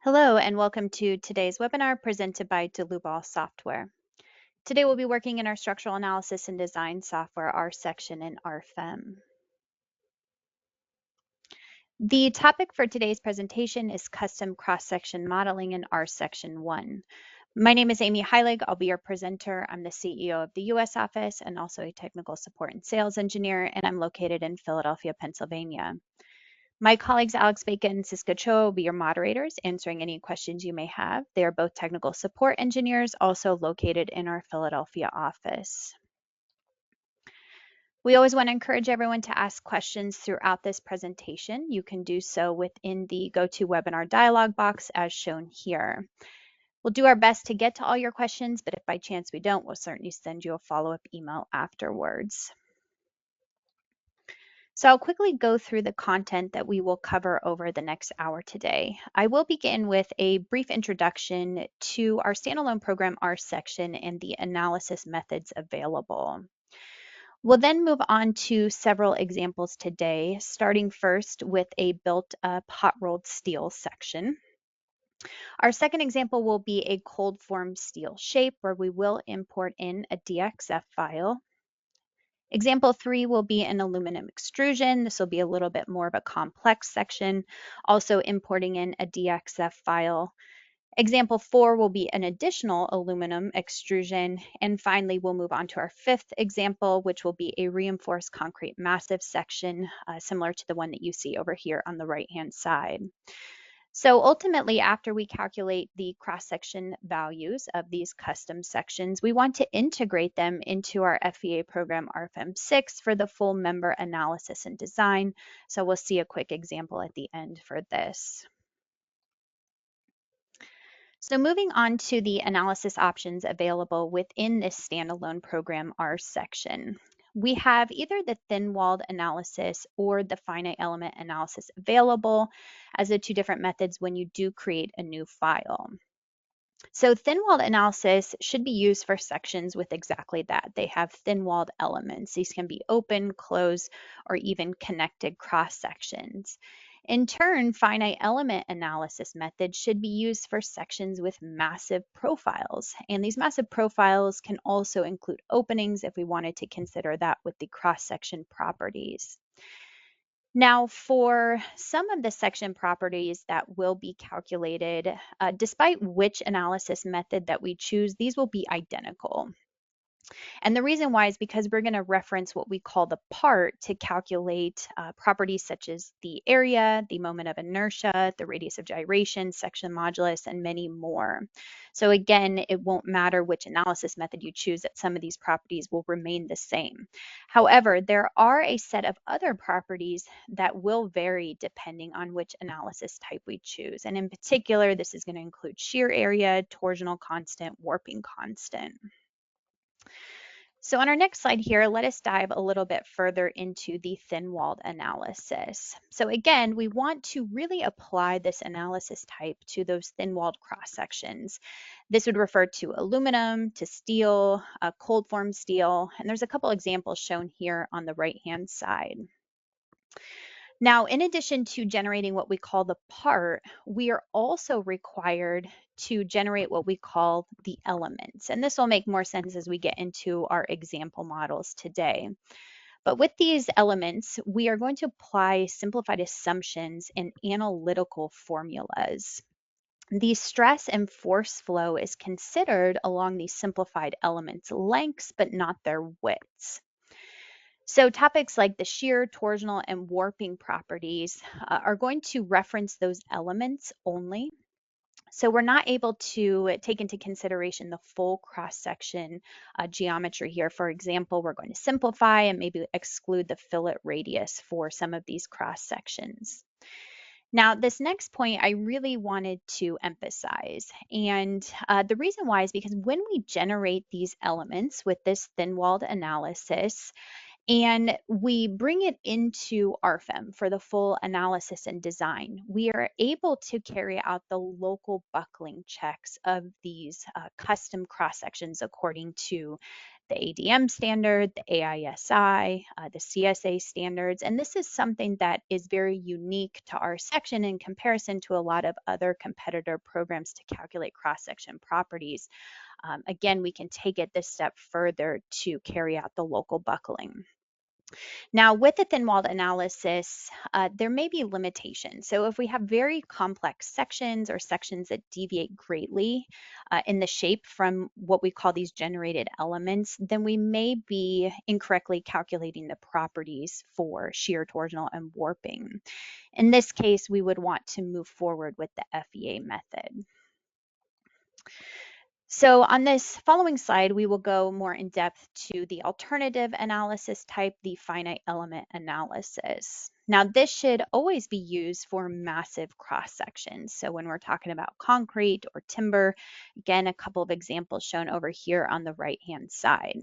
Hello and welcome to today's webinar presented by Delubal Software. Today we'll be working in our structural analysis and design software, RSECTION and RFEM. The topic for today's presentation is custom cross-section modeling in RSECTION 1. My name is Amy Heilig. I'll be your presenter. I'm the CEO of the US office and also a technical support and sales engineer, and I'm located in Philadelphia, Pennsylvania. My colleagues Alex Bacon and Siska Cho will be your moderators, answering any questions you may have. They are both technical support engineers, also located in our Philadelphia office. We always want to encourage everyone to ask questions throughout this presentation. You can do so within the GoToWebinar dialog box as shown here. We'll do our best to get to all your questions, but if by chance we don't, we'll certainly send you a follow-up email afterwards. So I'll quickly go through the content that we will cover over the next hour today. I will begin with a brief introduction to our standalone program, RSECTION, and the analysis methods available. We'll then move on to several examples today, starting first with a built-up hot-rolled steel section. Our second example will be a cold form steel shape where we will import in a DXF file. Example 3 will be an aluminum extrusion. This will be a little bit more of a complex section, also importing in a DXF file. Example 4 will be an additional aluminum extrusion. And finally, we'll move on to our fifth example, which will be a reinforced concrete massive section, similar to the one that you see over here on the right-hand side. So ultimately, after we calculate the cross-section values of these custom sections, we want to integrate them into our FEA program RFEM 6 for the full member analysis and design. So we'll see a quick example at the end for this. So moving on to the analysis options available within this standalone program RSECTION. We have either the thin-walled analysis or the finite element analysis available as the two different methods when you do create a new file. So thin-walled analysis should be used for sections with exactly that. They have thin-walled elements. These can be open, closed, or even connected cross-sections. In turn, finite element analysis methods should be used for sections with massive profiles. And these massive profiles can also include openings if we wanted to consider that with the cross-section properties. Now, for some of the section properties that will be calculated, despite which analysis method that we choose, these will be identical. And the reason why is because we're going to reference what we call the part to calculate properties such as the area, the moment of inertia, the radius of gyration, section modulus, and many more. So again, it won't matter which analysis method you choose, that some of these properties will remain the same. However, there are a set of other properties that will vary depending on which analysis type we choose. And in particular, this is going to include shear area, torsional constant, warping constant. So on our next slide here, let us dive a little bit further into the thin-walled analysis. So again, we want to really apply this analysis type to those thin-walled cross-sections. This would refer to aluminum, to steel, cold form steel, and there's a couple examples shown here on the right-hand side. Now, in addition to generating what we call the part, we are also required to generate what we call the elements. And this will make more sense as we get into our example models today. But with these elements, we are going to apply simplified assumptions and analytical formulas. The stress and force flow is considered along these simplified elements' lengths, but not their widths. So topics like the shear, torsional, and warping properties are going to reference those elements only. So we're not able to take into consideration the full cross-section geometry here. For example, we're going to simplify and maybe exclude the fillet radius for some of these cross-sections. Now, this next point I really wanted to emphasize, and the reason why is because when we generate these elements with this thin-walled analysis, and we bring it into RFEM for the full analysis and design, we are able to carry out the local buckling checks of these custom cross-sections according to the ADM standard, the AISI, the CSA standards, and this is something that is very unique to our section in comparison to a lot of other competitor programs to calculate cross-section properties. Again, we can take it this step further to carry out the local buckling. Now, with the thin-walled analysis, there may be limitations. So if we have very complex sections or sections that deviate greatly in the shape from what we call these generated elements, then we may be incorrectly calculating the properties for shear, torsional, and warping. In this case, we would want to move forward with the FEA method. So on this following slide, we will go more in depth to the alternative analysis type, the finite element analysis. Now, this should always be used for massive cross sections. So when we're talking about concrete or timber, again, a couple of examples shown over here on the right-hand side.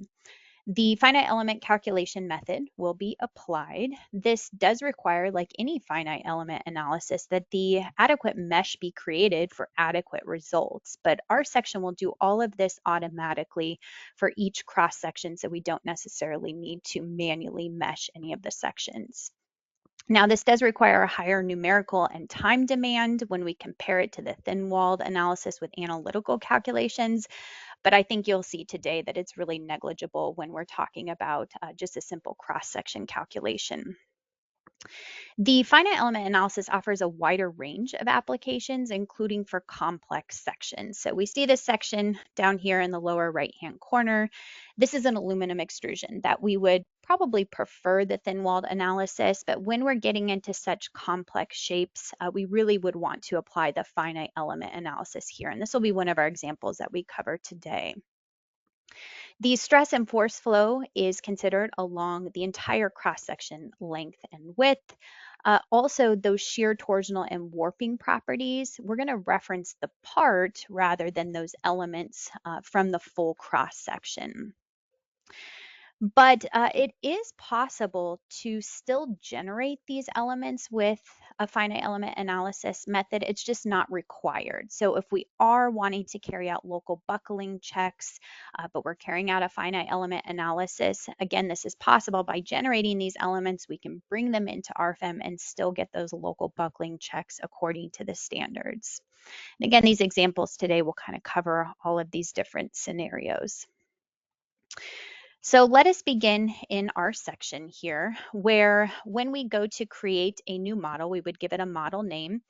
The finite element calculation method will be applied. This does require, like any finite element analysis, that the adequate mesh be created for adequate results. But our section will do all of this automatically for each cross section, so we don't necessarily need to manually mesh any of the sections. Now, this does require a higher numerical and time demand when we compare it to the thin-walled analysis with analytical calculations. But I think you'll see today that it's really negligible when we're talking about just a simple cross-section calculation. The finite element analysis offers a wider range of applications, including for complex sections. So we see this section down here in the lower right-hand corner. This is an aluminum extrusion that we would probably prefer the thin-walled analysis, but when we're getting into such complex shapes, we really would want to apply the finite element analysis here. And this will be one of our examples that we cover today. The stress and force flow is considered along the entire cross-section length and width. Also, those shear, torsional, and warping properties, we're going to reference the part rather than those elements from the full cross-section. But it is possible to still generate these elements with a finite element analysis method. It's just not required. So if we are wanting to carry out local buckling checks, but we're carrying out a finite element analysis, again, this is possible by generating these elements. We can bring them into RFEM and still get those local buckling checks according to the standards. And again, these examples today will kind of cover all of these different scenarios. So let us begin in our section here, where when we go to create a new model, we would give it a model name.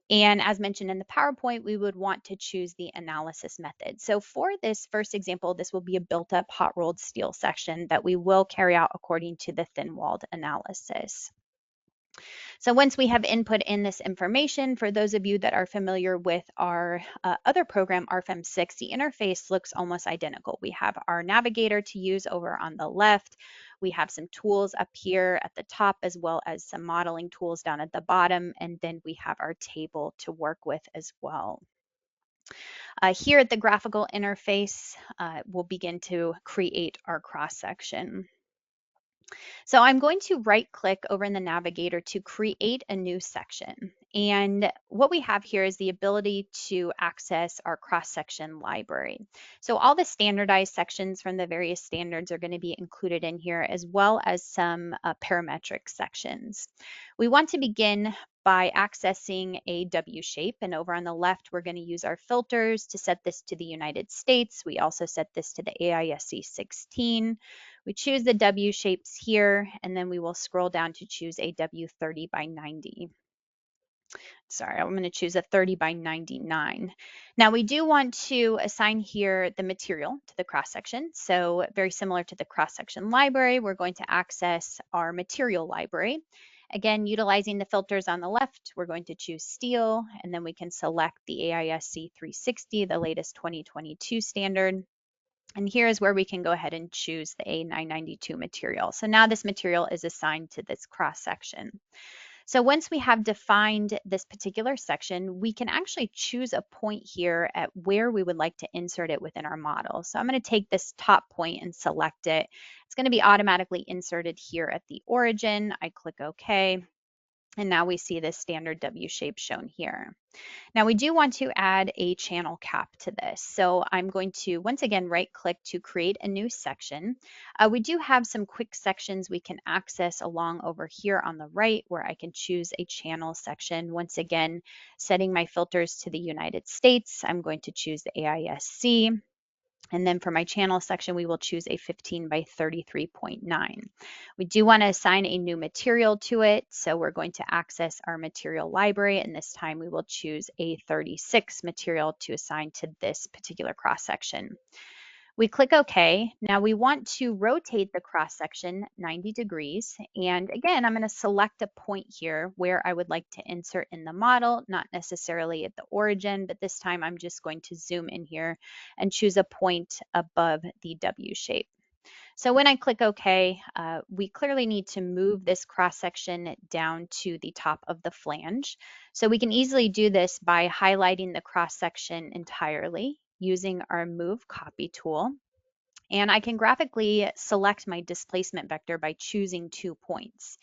And as mentioned in the PowerPoint, we would want to choose the analysis method. So for this first example, this will be a built-up hot-rolled steel section that we will carry out according to the thin-walled analysis. So once we have input in this information, for those of you that are familiar with our other program, RFEM 6, the interface looks almost identical. We have our navigator to use over on the left. We have some tools up here at the top, as well as some modeling tools down at the bottom. And then we have our table to work with as well. Here at the graphical interface, we'll begin to create our cross-section. So I'm going to right click over in the navigator to create a new section. And what we have here is the ability to access our cross-section library. So all the standardized sections from the various standards are going to be included in here, as well as some parametric sections. We want to begin by accessing a W shape, and over on the left, we're going to use our filters to set this to the United States. We also set this to the AISC 16. We choose the W shapes here, and then we will scroll down to choose a W 30 by 90. Sorry, I'm going to choose a 30 by 99. Now we do want to assign here the material to the cross-section. So very similar to the cross-section library, we're going to access our material library. Again, utilizing the filters on the left, we're going to choose steel, and then we can select the AISC 360, the latest 2022 standard. And here is where we can go ahead and choose the A992 material. So now this material is assigned to this cross section. So once we have defined this particular section, we can actually choose a point here at where we would like to insert it within our model. So I'm going to take this top point and select it. It's going to be automatically inserted here at the origin. I click OK. And now we see this standard W shape shown here. Now we do want to add a channel cap to this. So I'm going to once again right click to create a new section. We do have some quick sections we can access along over here on the right where I can choose a channel section. Once again, setting my filters to the United States, I'm going to choose the AISC. And then for my channel section, we will choose a 15 by 33.9. We do want to assign a new material to it. So we're going to access our material library. And this time we will choose a 36 material to assign to this particular cross section. We click OK. Now we want to rotate the cross section 90 degrees. And again, I'm going to select a point here where I would like to insert in the model, not necessarily at the origin, but this time I'm just going to zoom in here and choose a point above the W shape. So when I click OK, we clearly need to move this cross section down to the top of the flange. So we can easily do this by highlighting the cross section entirely using our Move Copy tool. And I can graphically select my displacement vector by choosing 2 points.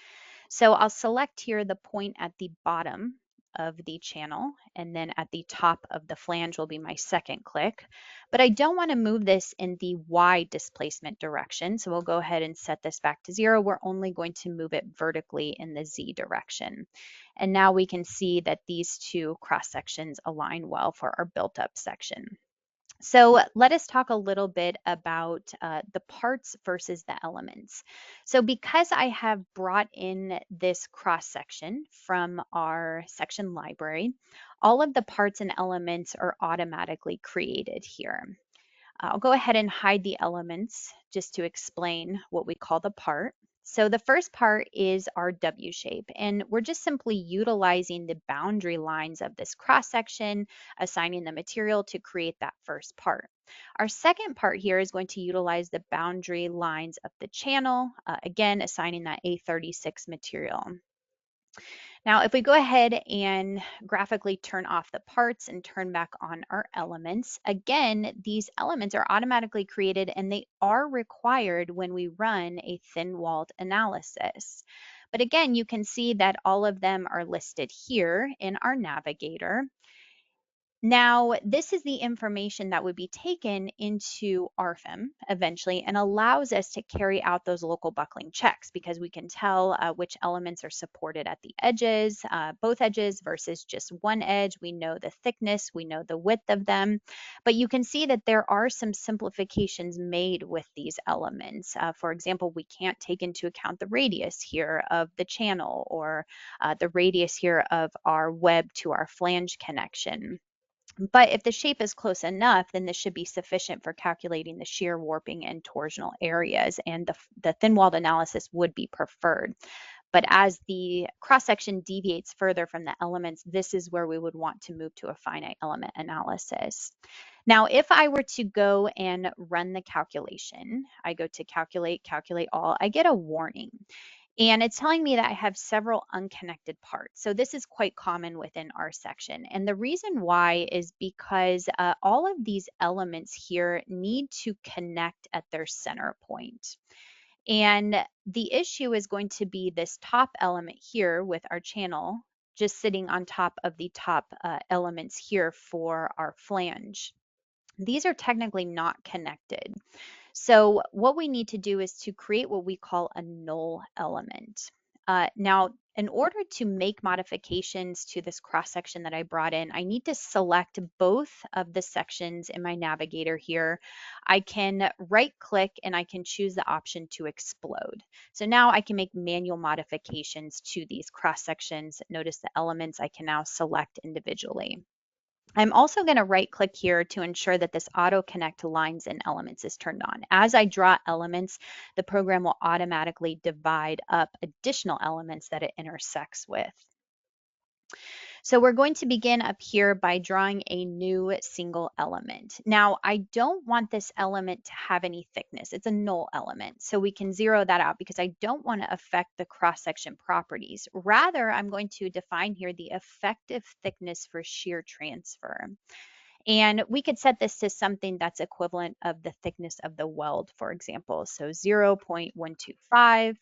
So I'll select here the point at the bottom of the channel, and then at the top of the flange will be my second click. But I don't want to move this in the Y displacement direction, so we'll go ahead and set this back to 0. We're only going to move it vertically in the Z direction. And now we can see that these two cross sections align well for our built up section. So let us talk a little bit about the parts versus the elements. So because I have brought in this cross section from our section library, all of the parts and elements are automatically created here. I'll go ahead and hide the elements just to explain what we call the part. So the first part is our W shape, and we're just simply utilizing the boundary lines of this cross section, assigning the material to create that first part. Our second part here is going to utilize the boundary lines of the channel, again, assigning that A36 material. Now, if we go ahead and graphically turn off the parts and turn back on our elements, again, these elements are automatically created and they are required when we run a thin-walled analysis. But again, you can see that all of them are listed here in our navigator. Now, this is the information that would be taken into RFEM eventually and allows us to carry out those local buckling checks because we can tell which elements are supported at the edges, both edges versus just one edge. We know the thickness, we know the width of them, but you can see that there are some simplifications made with these elements. For example, we can't take into account the radius here of the channel or the radius here of our web to our flange connection. But if the shape is close enough, then this should be sufficient for calculating the shear, warping, and torsional areas, and the thin-walled analysis would be preferred. But as the cross-section deviates further from the elements, this is where we would want to move to a finite element analysis. Now, if I were to go and run the calculation, I go to calculate, calculate all, I get a warning. And it's telling me that I have several unconnected parts. So this is quite common within our section. And the reason why is because all of these elements here need to connect at their center point. And the issue is going to be this top element here with our channel just sitting on top of the top elements here for our flange. These are technically not connected. So what we need to do is to create what we call a null element. Now, in order to make modifications to this cross section that I brought in, I need to select both of the sections in my navigator here. I can right click and I can choose the option to explode. So now I can make manual modifications to these cross sections. Notice the elements I can now select individually. I'm also going to right click here to ensure that this auto connect to lines and elements is turned on. As I draw elements, the program will automatically divide up additional elements that it intersects with. So we're going to begin up here by drawing a new single element. Now, I don't want this element to have any thickness. It's a null element. So we can zero that out because I don't want to affect the cross-section properties. Rather, I'm going to define here the effective thickness for shear transfer. And we could set this to something that's equivalent of the thickness of the weld, for example. So 0.125,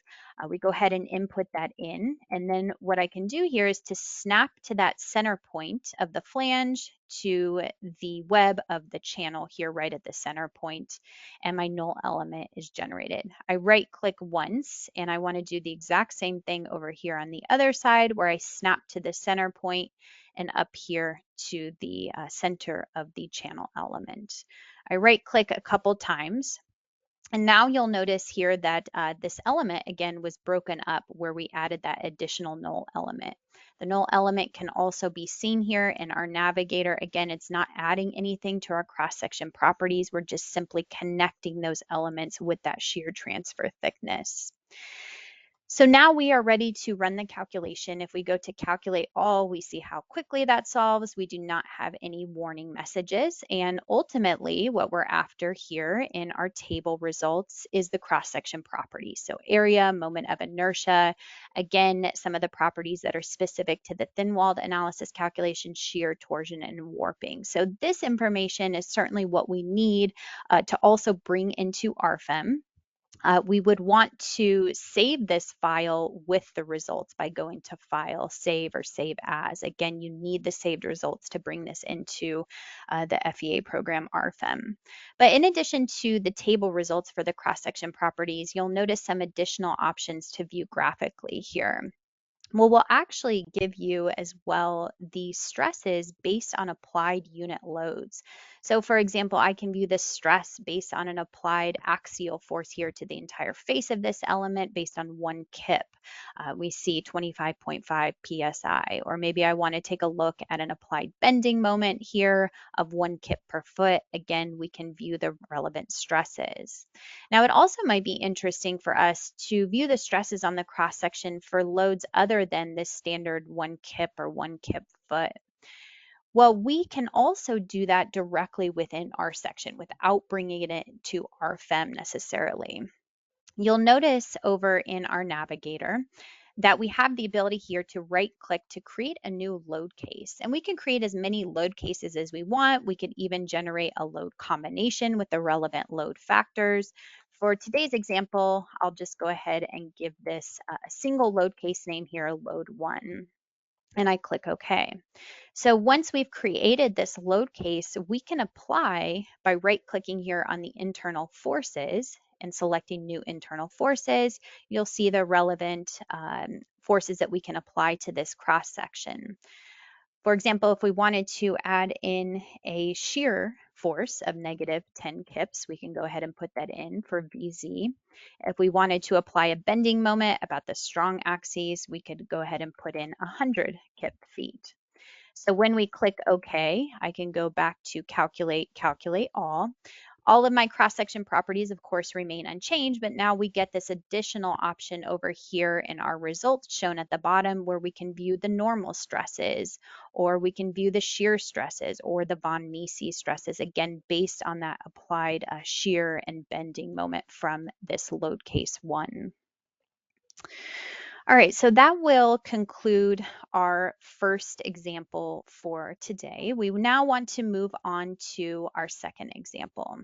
we go ahead and input that in. And then what I can do here is to snap to that center point of the flange to the web of the channel here right at the center point, and my null element is generated. I right click once, and I want to do the exact same thing over here on the other side where I snap to the center point and up here to the center of the channel element. I right click a couple times, and now you'll notice here that this element again was broken up where we added that additional null element. The null element can also be seen here in our navigator. Again, it's not adding anything to our cross-section properties. We're just simply connecting those elements with that shear transfer thickness. So now we are ready to run the calculation. If we go to calculate all, we see how quickly that solves. We do not have any warning messages. And ultimately, what we're after here in our table results is the cross-section properties. So area, moment of inertia, again, some of the properties that are specific to the thin-walled analysis calculation, shear, torsion, and warping. So this information is certainly what we need to also bring into RFEM. We would want to save this file with the results by going to File, Save, or Save As. Again, you need the saved results to bring this into the FEA program RFEM. But in addition to the table results for the cross-section properties, you'll notice some additional options to view graphically here. Well, we'll actually give you as well the stresses based on applied unit loads. So for example, I can view the stress based on an applied axial force here to the entire face of this element based on one kip. We see 25.5 psi, or maybe I want to take a look at an applied bending moment here of 1 kip per foot. Again, we can view the relevant stresses. Now, it also might be interesting for us to view the stresses on the cross section for loads other than this standard 1 kip or 1 kip foot. Well, we can also do that directly within our section without bringing it to RFEM necessarily. You'll notice over in our navigator that we have the ability here to right click to create a new load case. And we can create as many load cases as we want. We could even generate a load combination with the relevant load factors. For today's example, I'll just go ahead and give this a single load case name here, load 1. And I click OK. So once we've created this load case, we can apply by right-clicking here on the internal forces and selecting new internal forces. You'll see the relevant forces that we can apply to this cross-section. For example, if we wanted to add in a shear force of -10 kips, we can go ahead and put that in for VZ. If we wanted to apply a bending moment about the strong axes, we could go ahead and put in 100 kip feet. So when we click OK, I can go back to calculate all. All of my cross-section properties, of course, remain unchanged, but now we get this additional option over here in our results shown at the bottom where we can view the normal stresses, or we can view the shear stresses or the von Mises stresses, again, based on that applied shear and bending moment from this load case 1. All right, so that will conclude our first example for today. We now want to move on to our second example.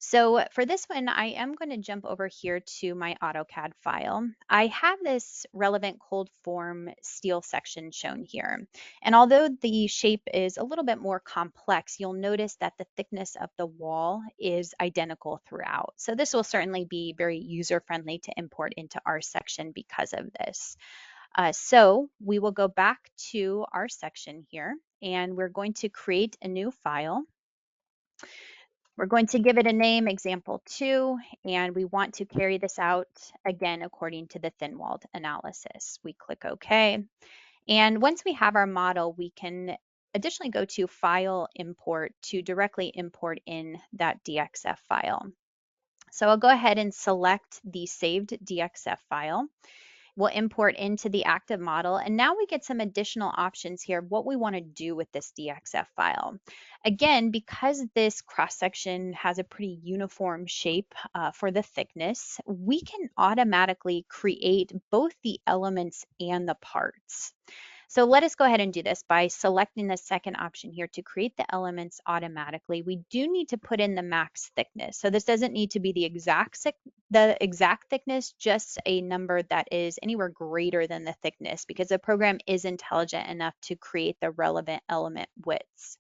So for this one, I am going to jump over here to my AutoCAD file. I have this relevant cold form steel section shown here. And although the shape is a little bit more complex, you'll notice that the thickness of the wall is identical throughout. So this will certainly be very user-friendly to import into our section because of this. So we will go back to our section here, and we're going to create a new file. We're going to give it a name, example 2, and we want to carry this out again according to the thin-walled analysis. We click OK. And once we have our model, we can additionally go to File, Import to directly import in that DXF file. So I'll go ahead and select the saved DXF file. We'll import into the active model, and now we get some additional options here of what we want to do with this DXF file. Again, because this cross-section has a pretty uniform shape for the thickness, we can automatically create both the elements and the parts. So let us go ahead and do this by selecting the second option here to create the elements automatically. We do need to put in the max thickness. So this doesn't need to be the exact thickness, just a number that is anywhere greater than the thickness, because the program is intelligent enough to create the relevant element widths.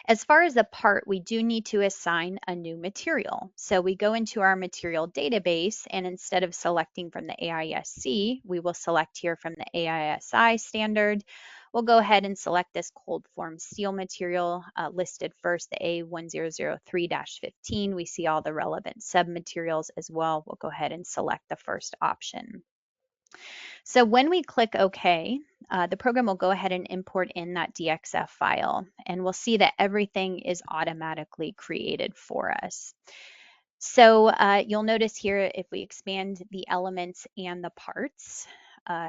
As far as the part, we do need to assign a new material. So we go into our material database, and instead of selecting from the AISC, we will select here from the AISI standard. We'll go ahead and select this cold form steel material listed first, the A1003-15. We see all the relevant submaterials as well. We'll go ahead and select the first option. So when we click OK, the program will go ahead and import in that DXF file, and we'll see that everything is automatically created for us. So you'll notice here, if we expand the elements and the parts,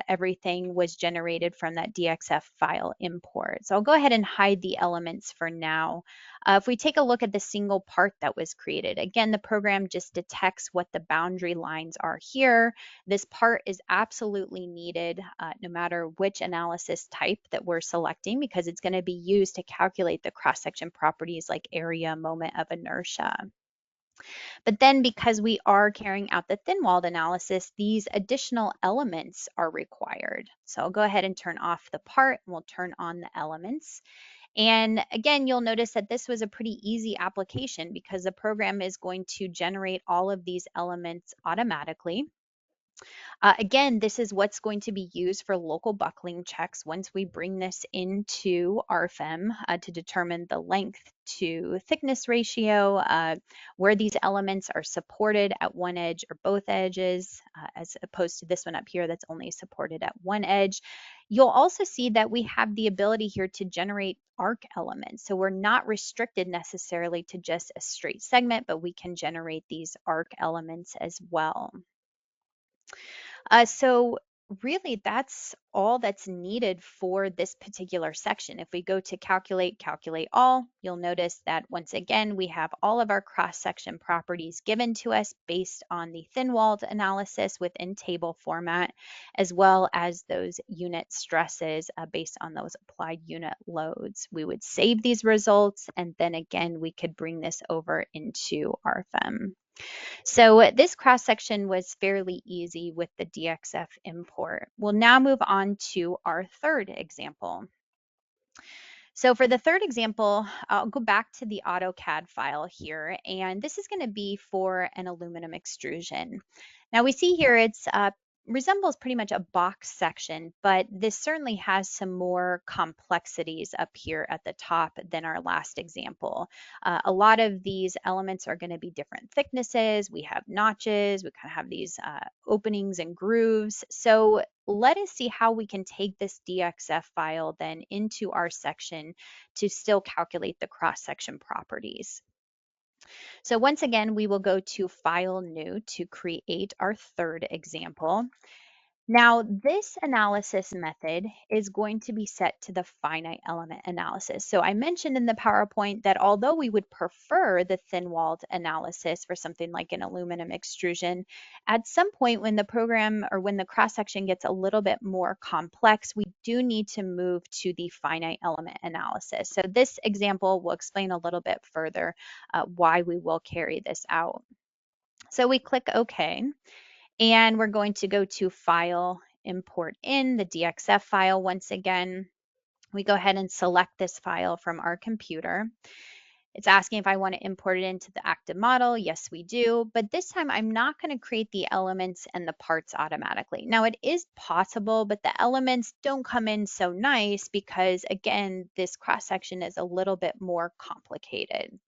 everything was generated from that DXF file import. So I'll go ahead and hide the elements for now. If we take a look at the single part that was created, again, the program just detects what the boundary lines are here. This part is absolutely needed no matter which analysis type that we're selecting, because it's going to be used to calculate the cross-section properties like area, moment of inertia. But then, because we are carrying out the thin-walled analysis, these additional elements are required. So I'll go ahead and turn off the part, and we'll turn on the elements. And again, you'll notice that this was a pretty easy application, because the program is going to generate all of these elements automatically. Again, this is what's going to be used for local buckling checks once we bring this into RFEM to determine the length to thickness ratio, where these elements are supported at one edge or both edges, as opposed to this one up here that's only supported at one edge. You'll also see that we have the ability here to generate arc elements. So we're not restricted necessarily to just a straight segment, but we can generate these arc elements as well. So really, that's all that's needed for this particular section. If we go to calculate all, you'll notice that once again, we have all of our cross-section properties given to us based on the thin-walled analysis within table format, as well as those unit stresses based on those applied unit loads. We would save these results, and then again, we could bring this over into RFEM. So this cross section was fairly easy with the DXF import. We'll now move on to our third example. So for the third example, I'll go back to the AutoCAD file here, and this is going to be for an aluminum extrusion. Now we see here it's resembles pretty much a box section, but this certainly has some more complexities up here at the top than our last example. A lot of these elements are going to be different thicknesses. We have notches, we kind of have these openings and grooves. So let us see how we can take this DXF file then into our section to still calculate the cross-section properties. So once again, we will go to File, New to create our third example. Now, this analysis method is going to be set to the finite element analysis. So I mentioned in the PowerPoint that although we would prefer the thin-walled analysis for something like an aluminum extrusion, at some point when the program or when the cross-section gets a little bit more complex, we do need to move to the finite element analysis. So this example will explain a little bit further why we will carry this out. So we click OK. And we're going to go to File, Import in the DXF file once again. We go ahead and select this file from our computer. It's asking if I want to import it into the active model. Yes, we do. But this time I'm not going to create the elements and the parts automatically. Now it is possible, but the elements don't come in so nice because, again, this cross-section is a little bit more complicated.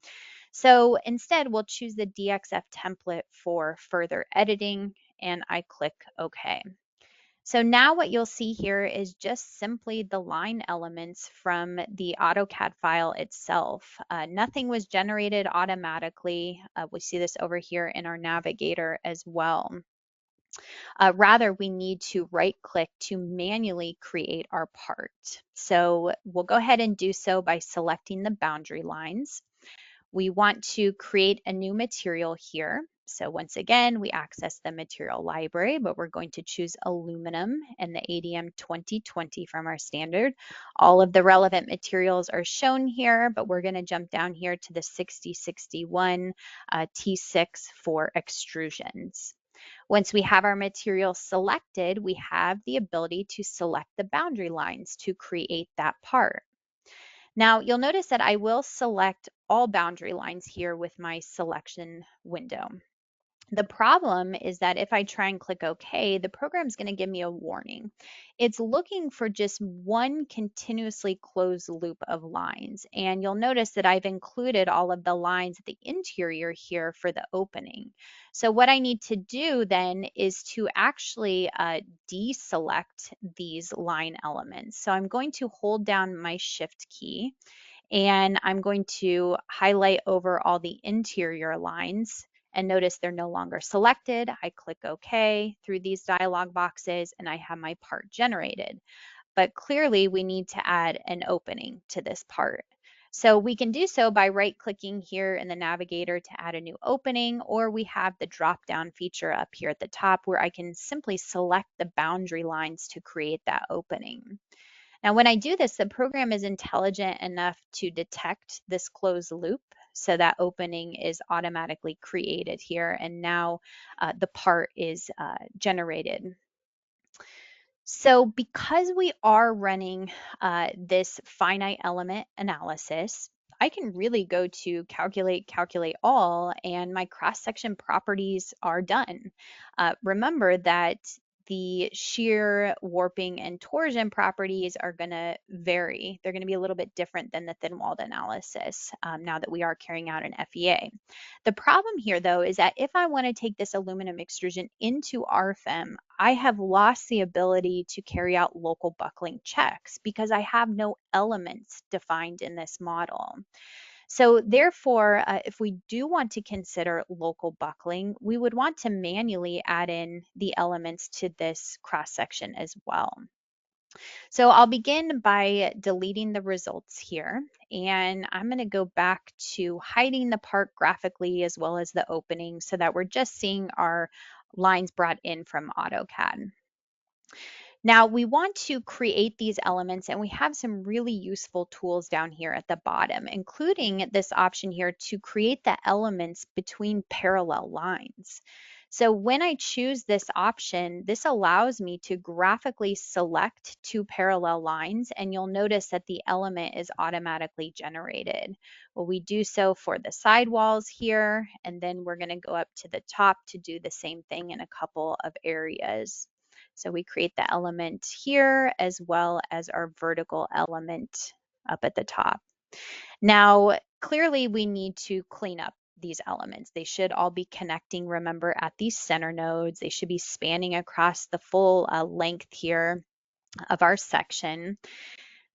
So instead, we'll choose the DXF template for further editing, and I click OK. So now what you'll see here is just simply the line elements from the AutoCAD file itself. Nothing was generated automatically. We see this over here in our navigator as well. Rather, we need to right-click to manually create our part. So we'll go ahead and do so by selecting the boundary lines. We want to create a new material here. So once again, we access the material library, but we're going to choose aluminum and the ADM 2020 from our standard. All of the relevant materials are shown here, but we're going to jump down here to the 6061 T6 for extrusions. Once we have our material selected, we have the ability to select the boundary lines to create that part. Now you'll notice that I will select all boundary lines here with my selection window. The problem is that if I try and click OK, the program is going to give me a warning. It's looking for just one continuously closed loop of lines. And you'll notice that I've included all of the lines at the interior here for the opening. So what I need to do then is to actually deselect these line elements. So I'm going to hold down my Shift key and I'm going to highlight over all the interior lines. And notice they're no longer selected. I click OK through these dialog boxes and I have my part generated. But clearly we need to add an opening to this part. So we can do so by right-clicking here in the navigator to add a new opening, or we have the drop-down feature up here at the top where I can simply select the boundary lines to create that opening. Now, when I do this, the program is intelligent enough to detect this closed loop. So that opening is automatically created here, and now the part is generated. So because we are running this finite element analysis, I can really go to calculate all, and my cross-section properties are done. Remember that the shear, warping, and torsion properties are going to vary. They're going to be a little bit different than the thin-walled analysis now that we are carrying out an FEA. The problem here, though, is that if I want to take this aluminum extrusion into RFEM, I have lost the ability to carry out local buckling checks because I have no elements defined in this model. So therefore, if we do want to consider local buckling, we would want to manually add in the elements to this cross-section as well. So I'll begin by deleting the results here, and I'm going to go back to hiding the part graphically as well as the opening so that we're just seeing our lines brought in from AutoCAD. Now we want to create these elements, and we have some really useful tools down here at the bottom, including this option here to create the elements between parallel lines. So when I choose this option, this allows me to graphically select two parallel lines, and you'll notice that the element is automatically generated. Well, we do so for the sidewalls here, and then we're going to go up to the top to do the same thing in a couple of areas. So we create the element here as well as our vertical element up at the top. Now, clearly we need to clean up these elements. They should all be connecting, remember, at these center nodes. They should be spanning across the full length here of our section.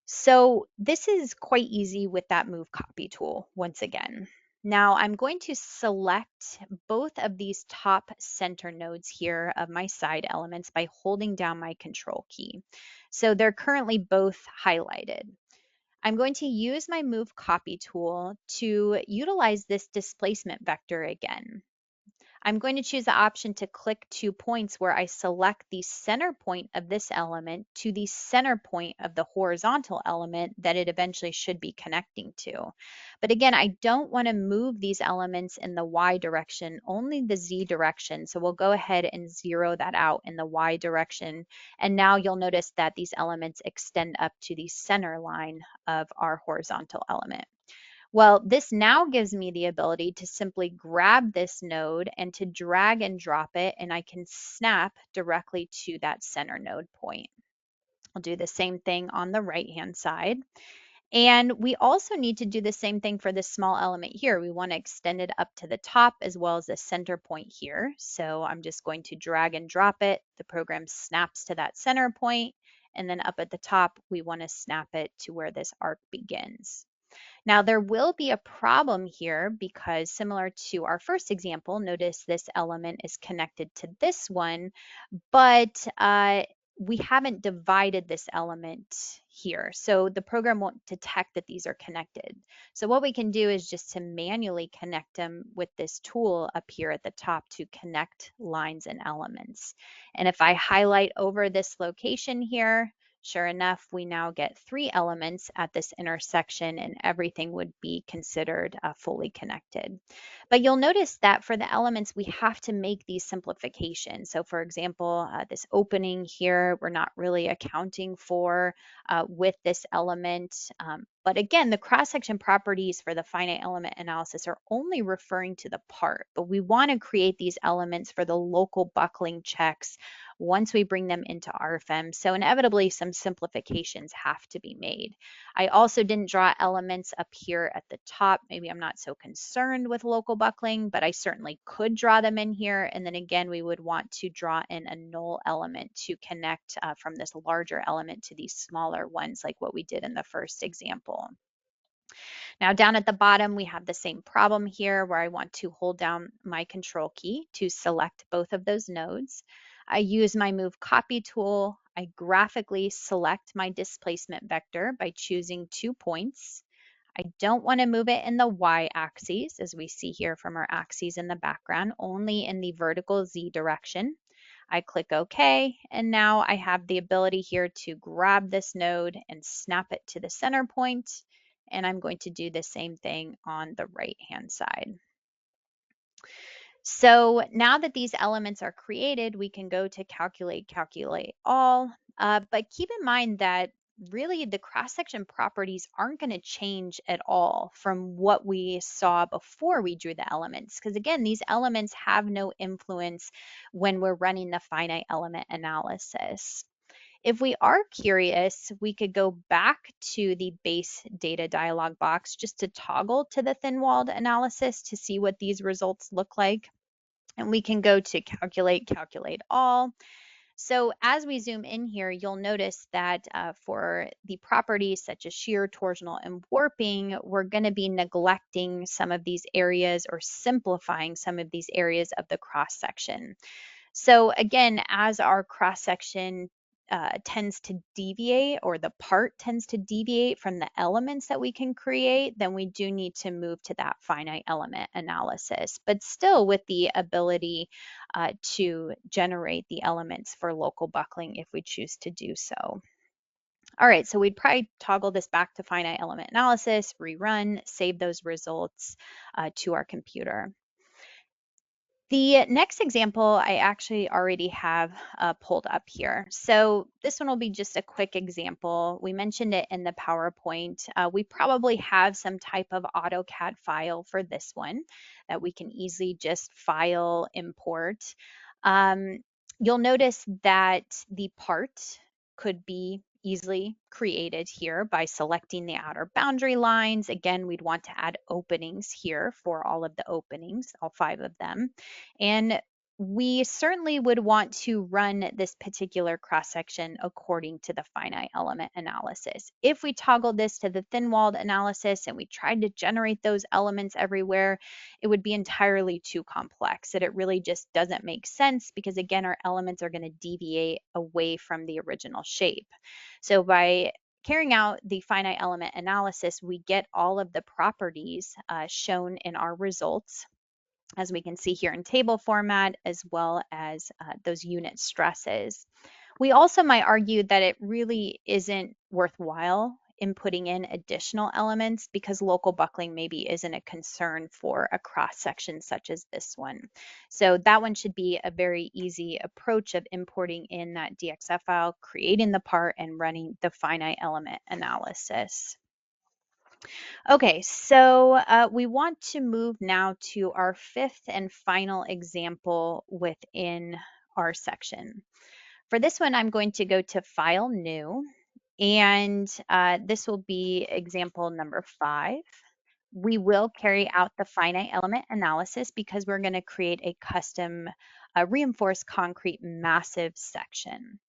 So this is quite easy with that Move Copy tool once again. Now I'm going to select both of these top center nodes here of my side elements by holding down my Control key. So they're currently both highlighted. I'm going to use my Move Copy tool to utilize this displacement vector again. I'm going to choose the option to click 2 points where I select the center point of this element to the center point of the horizontal element that it eventually should be connecting to. But again, I don't want to move these elements in the Y direction, only the Z direction. So we'll go ahead and zero that out in the Y direction. And now you'll notice that these elements extend up to the center line of our horizontal element. Well, this now gives me the ability to simply grab this node and to drag and drop it, and I can snap directly to that center node point. I'll do the same thing on the right-hand side. And we also need to do the same thing for this small element here. We want to extend it up to the top as well as the center point here. So I'm just going to drag and drop it. The program snaps to that center point, and then up at the top, we want to snap it to where this arc begins. Now there will be a problem here because similar to our first example, notice this element is connected to this one, but we haven't divided this element here. So the program won't detect that these are connected. So what we can do is just to manually connect them with this tool up here at the top to connect lines and elements. And if I highlight over this location here, sure enough, we now get 3 elements at this intersection and everything would be considered fully connected. But you'll notice that for the elements, we have to make these simplifications. So for example, this opening here, we're not really accounting for with this element. But again, the cross-section properties for the finite element analysis are only referring to the part, but we want to create these elements for the local buckling checks once we bring them into RFEM. So inevitably, some simplifications have to be made. I also didn't draw elements up here at the top. Maybe I'm not so concerned with local buckling, but I certainly could draw them in here. And then again, we would want to draw in a null element to connect from this larger element to these smaller ones, like what we did in the first example. Now down at the bottom, we have the same problem here where I want to hold down my control key to select both of those nodes. I use my move copy tool. I graphically select my displacement vector by choosing 2 points. I don't want to move it in the y-axis, as we see here from our axes in the background, only in the vertical z direction. I click OK, and now I have the ability here to grab this node and snap it to the center point, and I'm going to do the same thing on the right-hand side. So now that these elements are created, we can go to calculate all, but keep in mind that really the cross-section properties aren't going to change at all from what we saw before we drew the elements. Because again, these elements have no influence when we're running the finite element analysis. If we are curious, we could go back to the base data dialog box just to toggle to the thin-walled analysis to see what these results look like. And we can go to calculate all. So as we zoom in here, you'll notice that for the properties such as shear, torsional, and warping, we're going to be neglecting some of these areas or simplifying some of these areas of the cross section. So again, as our cross section tends to deviate, or the part tends to deviate from the elements that we can create, then we do need to move to that finite element analysis, but still with the ability to generate the elements for local buckling if we choose to do so. All right, so we'd probably toggle this back to finite element analysis, rerun, save those results to our computer. The next example I actually already have pulled up here. So this one will be just a quick example. We mentioned it in the PowerPoint. We probably have some type of AutoCAD file for this one that we can easily just file, import. You'll notice that the part could be easily created here by selecting the outer boundary lines. Again, we'd want to add openings here for all of the openings, all 5 of them. And we certainly would want to run this particular cross-section according to the finite element analysis. If we toggle this to the thin-walled analysis and we tried to generate those elements everywhere, it would be entirely too complex. And it really just doesn't make sense because, again, our elements are going to deviate away from the original shape. So by carrying out the finite element analysis, we get all of the properties shown in our results, as we can see here in table format, as well as those unit stresses. We also might argue that it really isn't worthwhile in putting in additional elements because local buckling maybe isn't a concern for a cross section such as this one. So that one should be a very easy approach of importing in that DXF file, creating the part, and running the finite element analysis. Okay, so we want to move now to our 5th and final example within our section. For this one, I'm going to go to File, New, and this will be example number 5. We will carry out the finite element analysis because we're going to create a custom reinforced concrete massive section.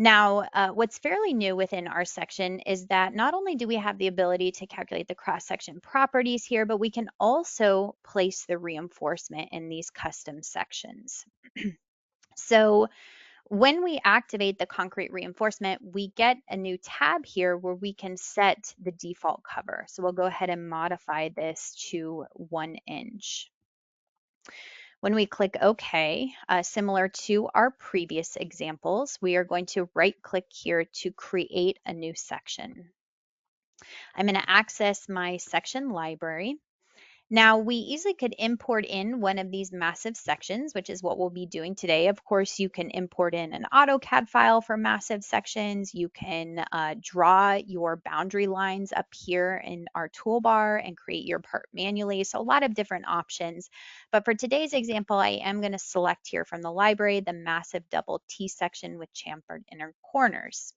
Now, what's fairly new within our section is that not only do we have the ability to calculate the cross-section properties here, but we can also place the reinforcement in these custom sections. So When we activate the concrete reinforcement, we get a new tab here where we can set the default cover. So we'll go ahead and modify this to 1 inch. When we click OK, similar to our previous examples, we are going to right-click here to create a new section. I'm going to access my section library. Now, we easily could import in one of these massive sections, which is what we'll be doing today. Of course, you can import in an AutoCAD file for massive sections. You can draw your boundary lines up here in our toolbar and create your part manually. So a lot of different options. But for today's example, I am going to select here from the library the massive double T section with chamfered inner corners.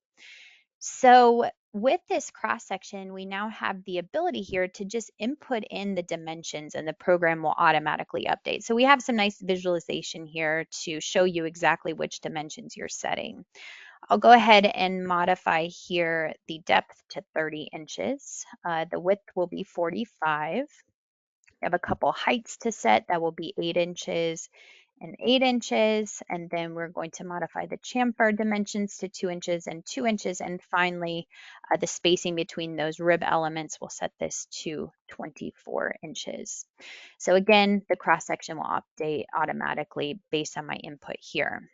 So with this cross section, we now have the ability here to just input in the dimensions and the program will automatically update. So we have some nice visualization here to show you exactly which dimensions you're setting. I'll go ahead and modify here the depth to 30 inches. The width will be 45. We have a couple heights to set. That will be 8 inches and 8 inches. And then we're going to modify the chamfer dimensions to 2 inches and 2 inches. And finally, the spacing between those rib elements, we'll set this to 24 inches. So again, the cross section will update automatically based on my input here.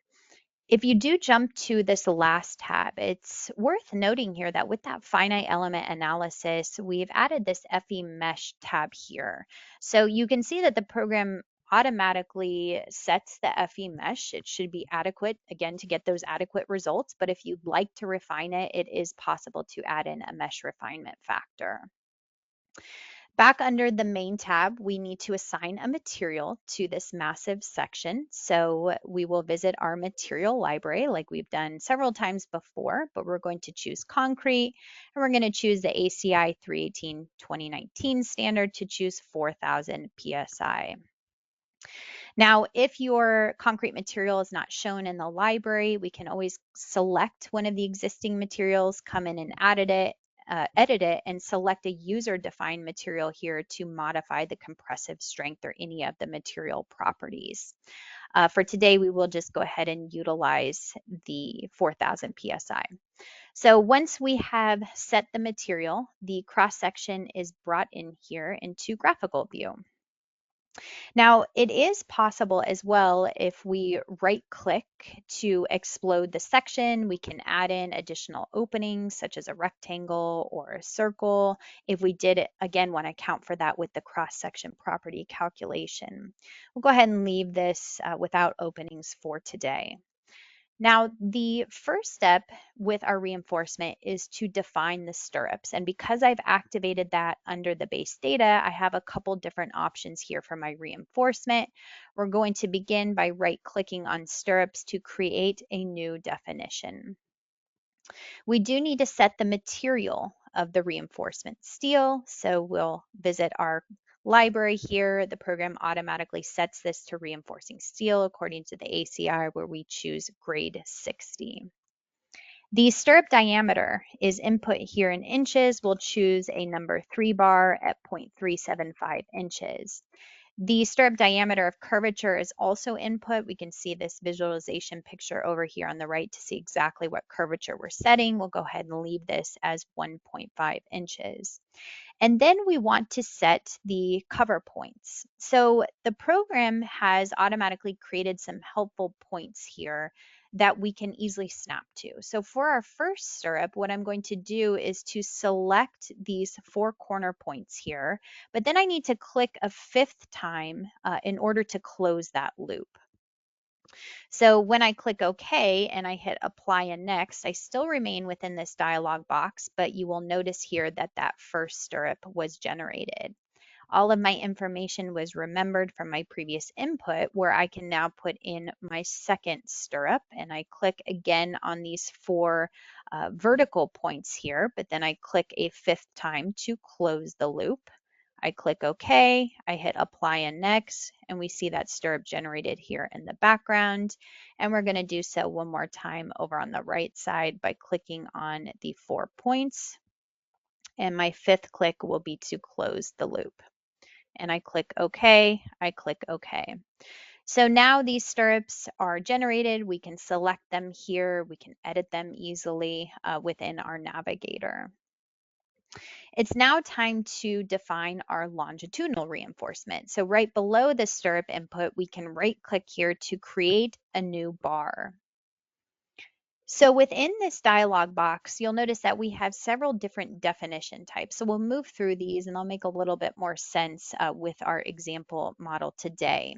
If you do jump to this last tab, it's worth noting here that with that finite element analysis, we've added this FE mesh tab here. So you can see that the program automatically sets the FE mesh. It should be adequate, again, to get those adequate results. But if you'd like to refine it, it is possible to add in a mesh refinement factor. Back under the main tab, we need to assign a material to this massive section. So we will visit our material library like we've done several times before, but we're going to choose concrete and we're going to choose the ACI 318-2019 standard to choose 4,000 PSI. Now, if your concrete material is not shown in the library, we can always select one of the existing materials, come in and edit it, and select a user-defined material here to modify the compressive strength or any of the material properties. For today, we will just go ahead and utilize the 4,000 PSI. So once we have set the material, the cross-section is brought in here into graphical view. Now, it is possible as well if we right click to explode the section, we can add in additional openings such as a rectangle or a circle if we did, again, want to account for that with the cross-section property calculation. We'll go ahead and leave this without openings for today. Now, the first step with our reinforcement is to define the stirrups. And because I've activated that under the base data, I have a couple different options here for my reinforcement. We're going to begin by right-clicking on stirrups to create a new definition. We do need to set the material of the reinforcement steel. So we'll visit our library here. The program automatically sets this to reinforcing steel according to the ACI where we choose grade 60. The stirrup diameter is input here in inches. We'll choose a number 3 bar at 0.375 inches. The stirrup diameter of curvature is also input. We can see this visualization picture over here on the right to see exactly what curvature we're setting. We'll go ahead and leave this as 1.5 inches. And then we want to set the cover points. So the program has automatically created some helpful points here that we can easily snap to. So for our first stirrup, what I'm going to do is to select these 4 corner points here, but then I need to click a 5th time in order to close that loop. So when I click OK and I hit apply and next, I still remain within this dialog box, but you will notice here that that first stirrup was generated. All of my information was remembered from my previous input where I can now put in my second stirrup and I click again on these 4 vertical points here, but then I click a 5th time to close the loop. I click OK, I hit apply and next, and we see that stirrup generated here in the background. And we're going to do so one more time over on the right side by clicking on the 4 points. And my 5th click will be to close the loop. And I click OK, I click OK. So now these stirrups are generated. We can select them here. We can edit them easily within our navigator. It's now time to define our longitudinal reinforcement. So right below the stirrup input, we can right click here to create a new bar. So within this dialog box, you'll notice that we have several different definition types. So we'll move through these and they'll make a little bit more sense with our example model today.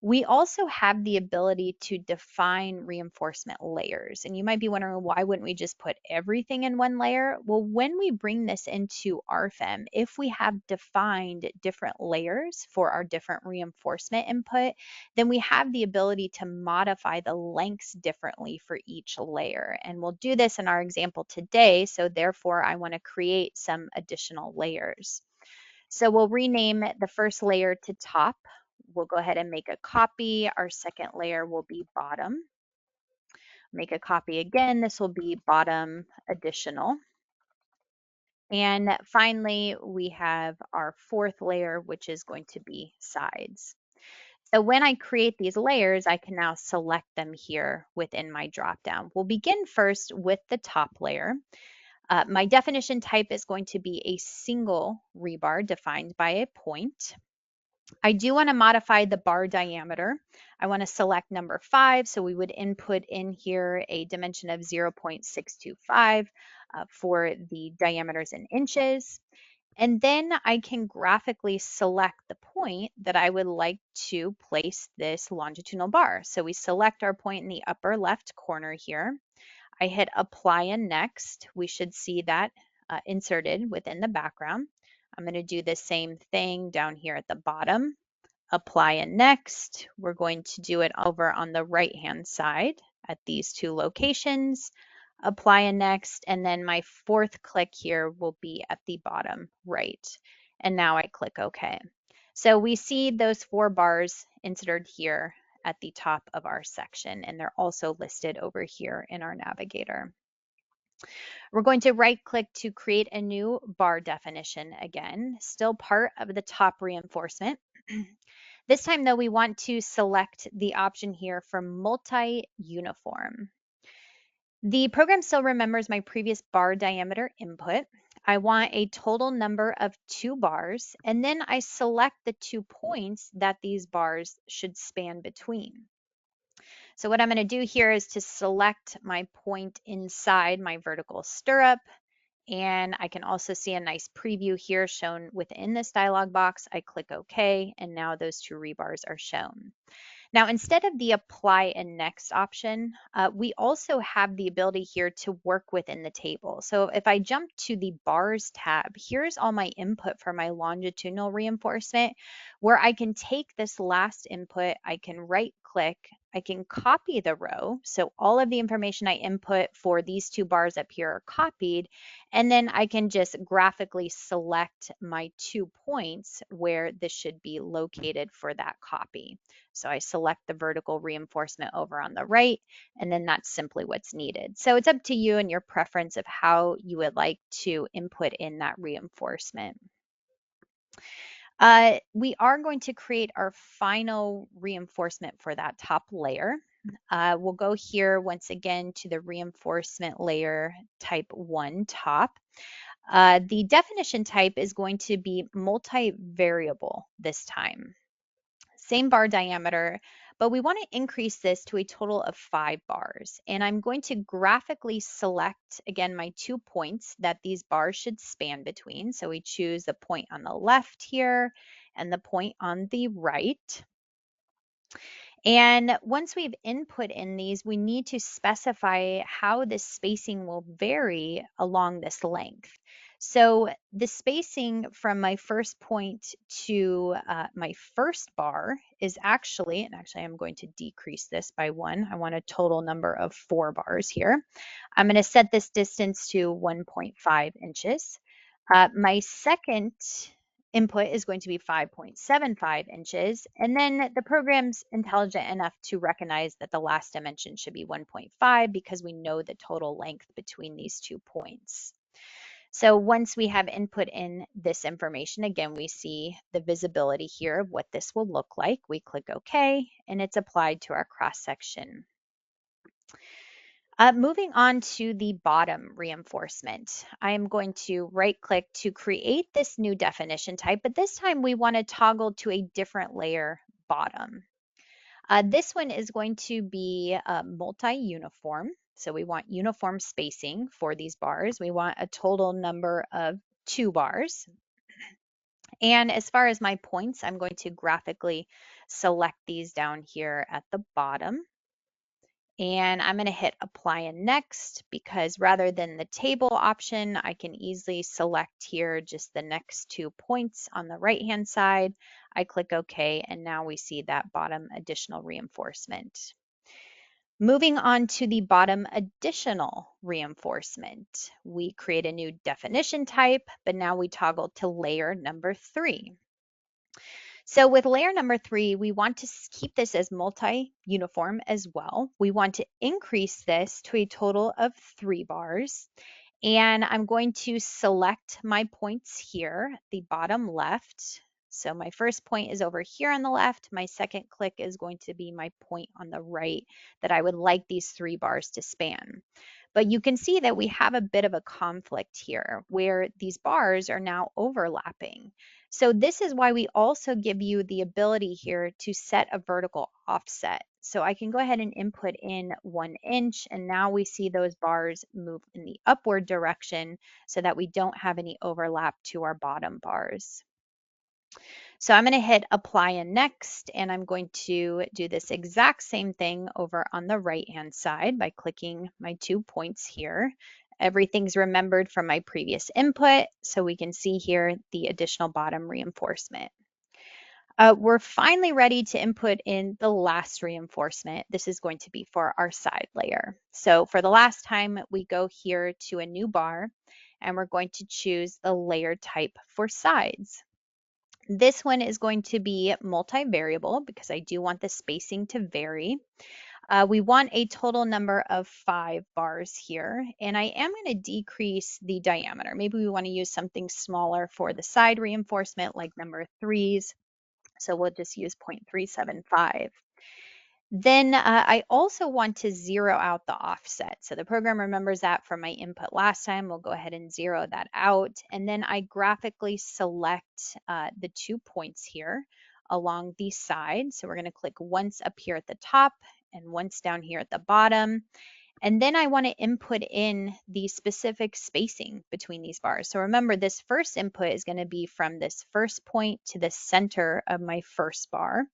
We also have the ability to define reinforcement layers. And you might be wondering, why wouldn't we just put everything in one layer? Well, when we bring this into RFEM, if we have defined different layers for our different reinforcement input, then we have the ability to modify the lengths differently for each layer. And we'll do this in our example today. So therefore, I want to create some additional layers. So we'll rename the first layer to top. We'll go ahead and make a copy. Our second layer will be bottom. Make a copy again. This will be bottom additional. And finally, we have our fourth layer, which is going to be sides. So when I create these layers, I can now select them here within my dropdown. We'll begin first with the top layer. My definition type is going to be a single rebar defined by a point. I do want to modify the bar diameter. I want to select number 5, so we would input in here a dimension of 0.625 for the diameters in inches. And then I can graphically select the point that I would like to place this longitudinal bar. So we select our point in the upper left corner here. I hit apply and next. We should see that inserted within the background. I'm going to do the same thing down here at the bottom. Apply and next. We're going to do it over on the right hand side at these two locations. Apply and next, and then my fourth click here will be at the bottom right. And now I click OK. So we see those 4 bars inserted here at the top of our section, and they're also listed over here in our navigator. We're going to right click to create a new bar definition again, still part of the top reinforcement. This time though, we want to select the option here for multi-uniform. The program still remembers my previous bar diameter input. I want a total number of 2 bars, and then I select the 2 points that these bars should span between. So what I'm going to do here is to select my point inside my vertical stirrup, and I can also see a nice preview here shown within this dialog box. I click OK, and now those 2 rebars are shown. Now, instead of the apply and next option, we also have the ability here to work within the table. So if I jump to the bars tab, here's all my input for my longitudinal reinforcement, where I can take this last input, I can right click, I can copy the row. So all of the information I input for these 2 bars up here are copied. And then I can just graphically select my 2 points where this should be located for that copy. So I select the vertical reinforcement over on the right, and then that's simply what's needed. So it's up to you and your preference of how you would like to input in that reinforcement. We are going to create our final reinforcement for that top layer. We'll go here once again to the reinforcement layer type 1 top. The definition type is going to be multivariable this time. Same bar diameter, but we want to increase this to a total of 5 bars. And I'm going to graphically select, again, my 2 points that these bars should span between. So we choose the point on the left here and the point on the right. And once we've input in these, we need to specify how the spacing will vary along this length. So the spacing from my first point to my first bar is actually, and actually I'm going to decrease this by 1. I want a total number of 4 bars here. I'm going to set this distance to 1.5 inches. My second input is going to be 5.75 inches, and then the program's intelligent enough to recognize that the last dimension should be 1.5 because we know the total length between these 2 points. So once we have input in this information, again, we see the visibility here of what this will look like. We click OK, and it's applied to our cross section. Moving on to the bottom reinforcement, I am going to right click to create this new definition type, but this time we want to toggle to a different layer bottom. This one is going to be multi-uniform. So we want uniform spacing for these bars. We want a total number of 2 bars. And as far as my points, I'm going to graphically select these down here at the bottom. And I'm going to hit apply and next, because rather than the table option, I can easily select here just the next 2 points on the right hand side. I click OK, and now we see that bottom additional reinforcement. Moving on to the bottom additional reinforcement, we create a new definition type, but now we toggle to layer number 3. So with layer number 3, we want to keep this as multi-uniform as well. We want to increase this to a total of 3 bars. And I'm going to select my points here, the bottom left. So my first point is over here on the left. My second click is going to be my point on the right that I would like these 3 bars to span. But you can see that we have a bit of a conflict here where these bars are now overlapping. So this is why we also give you the ability here to set a vertical offset. So I can go ahead and input in 1 inch, and now we see those bars move in the upward direction so that we don't have any overlap to our bottom bars. So I'm going to hit apply and next, and I'm going to do this exact same thing over on the right hand side by clicking my 2 points here. Everything's remembered from my previous input, so we can see here the additional bottom reinforcement. We're finally ready to input in the last reinforcement. This is going to be for our side layer. So for the last time, we go here to a new bar, and we're going to choose the layer type for sides. This one is going to be multivariable because I do want the spacing to vary. We want a total number of 5 bars here, and I am going to decrease the diameter. Maybe we want to use something smaller for the side reinforcement, like number 3s. So we'll just use 0.375. Then I also want to zero out the offset. So the program remembers that from my input last time. We'll go ahead and zero that out. And then I graphically select the 2 points here along the side. So we're going to click once up here at the top and once down here at the bottom. And then I want to input in the specific spacing between these bars. So remember, this first input is going to be from this first point to the center of my first bar,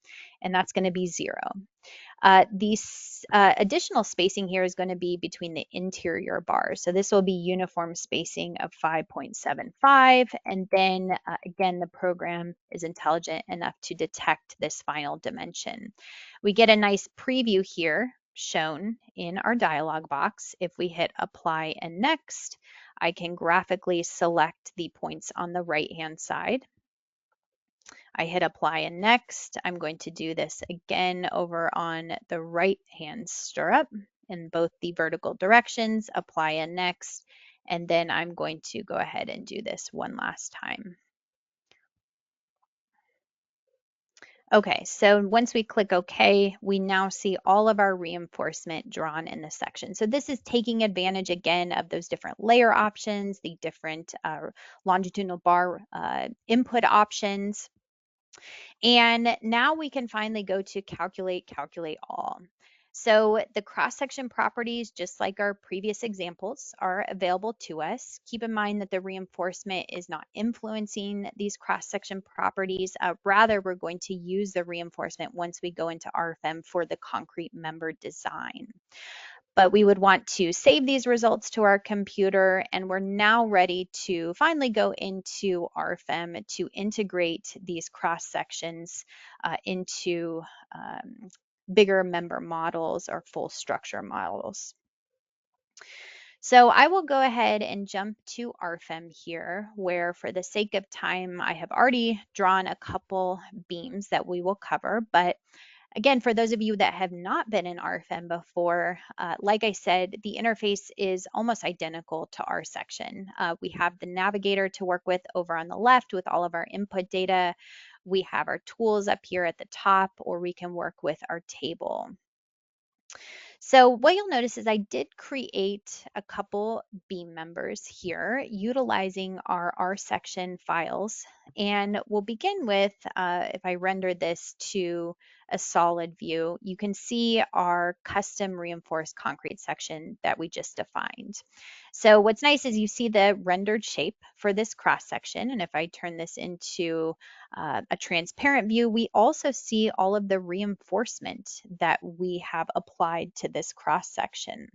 and that's going to be 0. Additional spacing here is going to be between the interior bars. So this will be uniform spacing of 5.75. And then again, the program is intelligent enough to detect this final dimension. We get a nice preview here shown in our dialog box. If we hit apply and next, I can graphically select the points on the right hand side. I hit apply and next. I'm going to do this again over on the right hand stirrup in both the vertical directions, apply and next, and then I'm going to go ahead and do this one last time. Okay, so once we click OK, we now see all of our reinforcement drawn in this section. So this is taking advantage again of those different layer options, the different longitudinal bar input options. And now we can finally go to calculate all. So the cross-section properties, just like our previous examples, are available to us. Keep in mind that the reinforcement is not influencing these cross-section properties. Rather, we're going to use the reinforcement once we go into RFEM for the concrete member design. But we would want to save these results to our computer, and we're now ready to finally go into RFEM to integrate these cross sections into bigger member models or full structure models. So I will go ahead and jump to RFEM here, where for the sake of time, I have already drawn a couple beams that we will cover, but Again, for those of you that have not been in RFEM before, like I said, the interface is almost identical to our section. We have the navigator to work with over on the left with all of our input data. We have our tools up here at the top, or we can work with our table. So what you'll notice is I did create a couple beam members here utilizing our R section files. And we'll begin with, if I render this to a solid view, you can see our custom reinforced concrete section that we just defined. So what's nice is you see the rendered shape for this cross section. And if I turn this into a transparent view, we also see all of the reinforcement that we have applied to this cross section.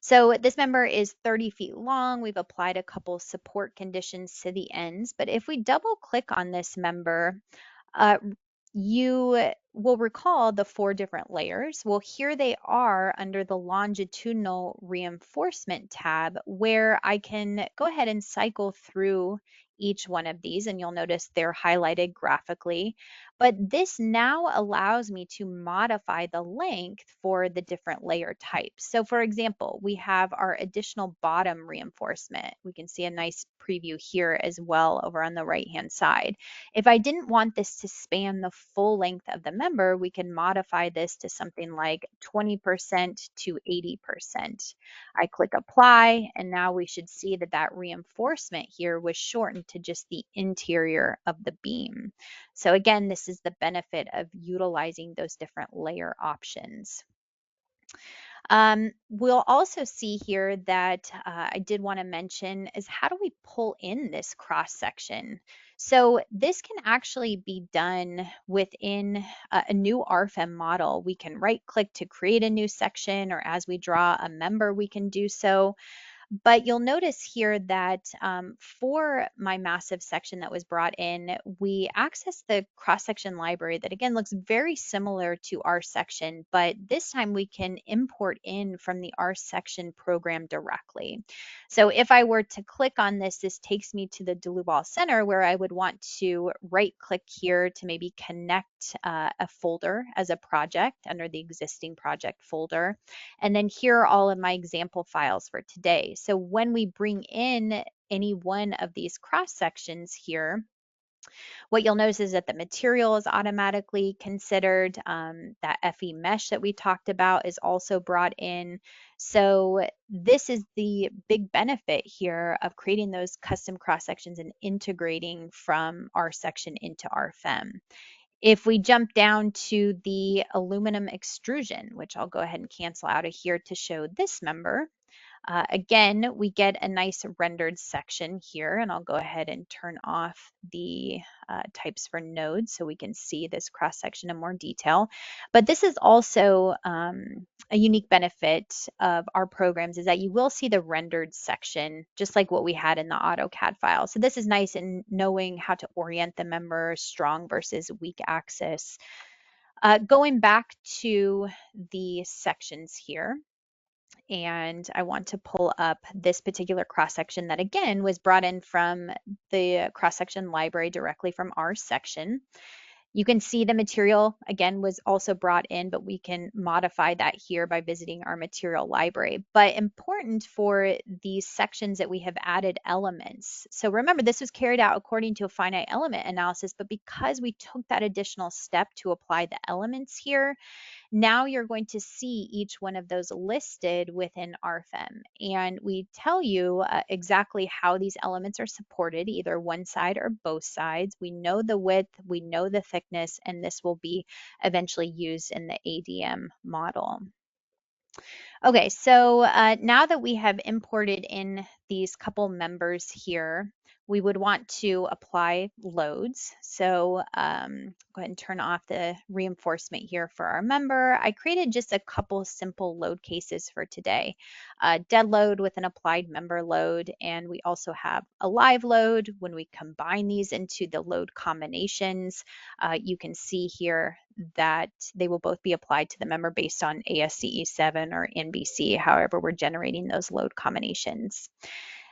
So this member is 30 feet long. We've applied a couple support conditions to the ends, but if we double click on this member, uh, you will recall the 4 different layers. Well, here they are under the longitudinal reinforcement tab, where I can go ahead and cycle through each one of these, and you'll notice they're highlighted graphically. But this now allows me to modify the length for the different layer types. So for example, we have our additional bottom reinforcement. We can see a nice preview here as well over on the right-hand side. If I didn't want this to span the full length of the member, we can modify this to something like 20% to 80%. I click apply, and now we should see that that reinforcement here was shortened to just the interior of the beam. So again, this is the benefit of utilizing those different layer options. We'll also see here that I did want to mention is how do we pull in this cross section? So this can actually be done within a new RFEM model. We can right click to create a new section, or as we draw a member, we can do so. But you'll notice here that for my massive section that was brought in, we accessed the cross-section library that again looks very similar to our section, but this time we can import in from the R section program directly. So if I were to click on this, this takes me to the Duluval Center, where I would want to right-click here to maybe connect a folder as a project under the existing project folder. And then here are all of my example files for today. So when we bring in any one of these cross sections here, what you'll notice is that the material is automatically considered. That FE mesh that we talked about is also brought in. So this is the big benefit here of creating those custom cross sections and integrating from our section into RFEM. If we jump down to the aluminum extrusion, which I'll go ahead and cancel out of here to show this member, again, we get a nice rendered section here, and I'll go ahead and turn off the types for nodes so we can see this cross section in more detail. But this is also a unique benefit of our programs, is that you will see the rendered section just like what we had in the AutoCAD file. So this is nice in knowing how to orient the member, strong versus weak axis. Going back to the sections here, and I want to pull up this particular cross section that again was brought in from the cross section library directly from our section. You can see the material again was also brought in, but we can modify that here by visiting our material library. But important for these sections that we have added elements. So remember, this was carried out according to a finite element analysis, but because we took that additional step to apply the elements here, now you're going to see each one of those listed within RFEM. And we tell you exactly how these elements are supported, either one side or both sides. We know the width, we know the thickness, and this will be eventually used in the ADM model. Okay, so now that we have imported in these couple members here, we would want to apply loads. So go ahead and turn off the reinforcement here for our member. I created just a couple simple load cases for today. Dead load with an applied member load, and we also have a live load. When we combine these into the load combinations, you can see here that they will both be applied to the member based on ASCE 7 or NBC, however we're generating those load combinations.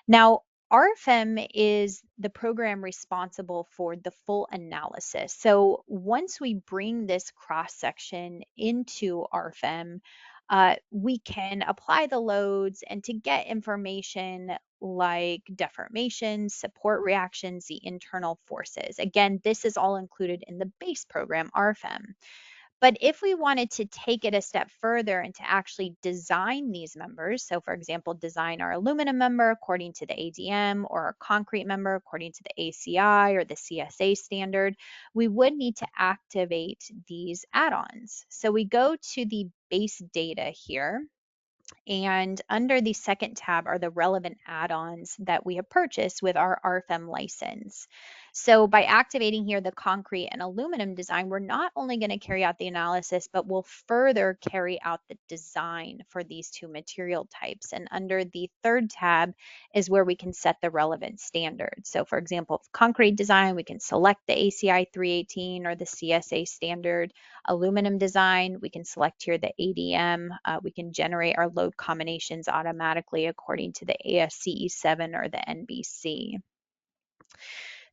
Now, RFEM is the program responsible for the full analysis. So once we bring this cross section into RFEM, we can apply the loads and to get information like deformations, support reactions, the internal forces. Again, this is all included in the base program, RFEM. But if we wanted to take it a step further and to actually design these members, so for example, design our aluminum member according to the ADM or our concrete member according to the ACI or the CSA standard, we would need to activate these add-ons. So we go to the base data here. And under the second tab are the relevant add-ons that we have purchased with our RFEM license. So by activating here the concrete and aluminum design, we're not only going to carry out the analysis, but we'll further carry out the design for these two material types. And under the third tab is where we can set the relevant standards. So for example, concrete design, we can select the ACI 318 or the CSA standard. Aluminum design, we can select here the ADM. We can generate our load combinations automatically according to the ASCE 7 or the NBC.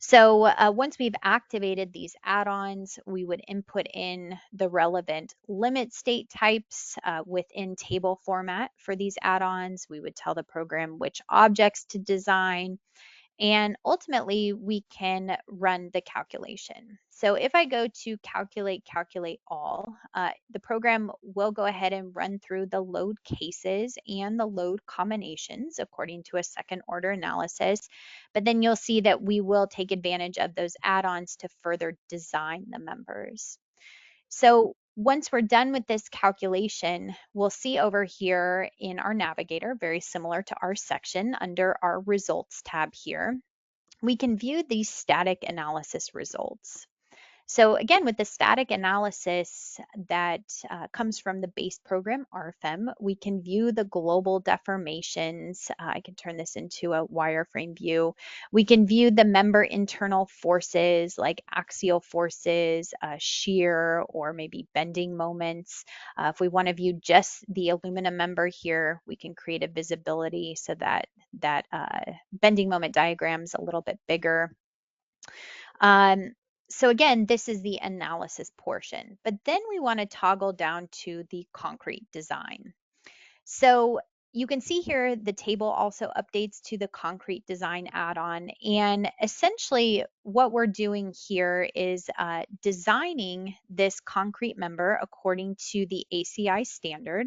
So once we've activated these add-ons, we would input in the relevant limit state types within table format for these add-ons. We would tell the program which objects to design, and ultimately we can run the calculation. So if I go to calculate all, the program will go ahead and run through the load cases and the load combinations according to a second order analysis. But then you'll see that we will take advantage of those add-ons to further design the members. So once we're done with this calculation, we'll see over here in our navigator, very similar to our section under our results tab here, we can view these static analysis results. So again, with the static analysis that comes from the base program RFEM, we can view the global deformations. I can turn this into a wireframe view. We can view the member internal forces like axial forces, shear, or maybe bending moments. If we want to view just the aluminum member here, we can create a visibility so that bending moment diagram is a little bit bigger. So again, this is the analysis portion, but then we want to toggle down to the concrete design. So you can see here the table also updates to the concrete design add-on, and essentially what we're doing here is designing this concrete member according to the ACI standard.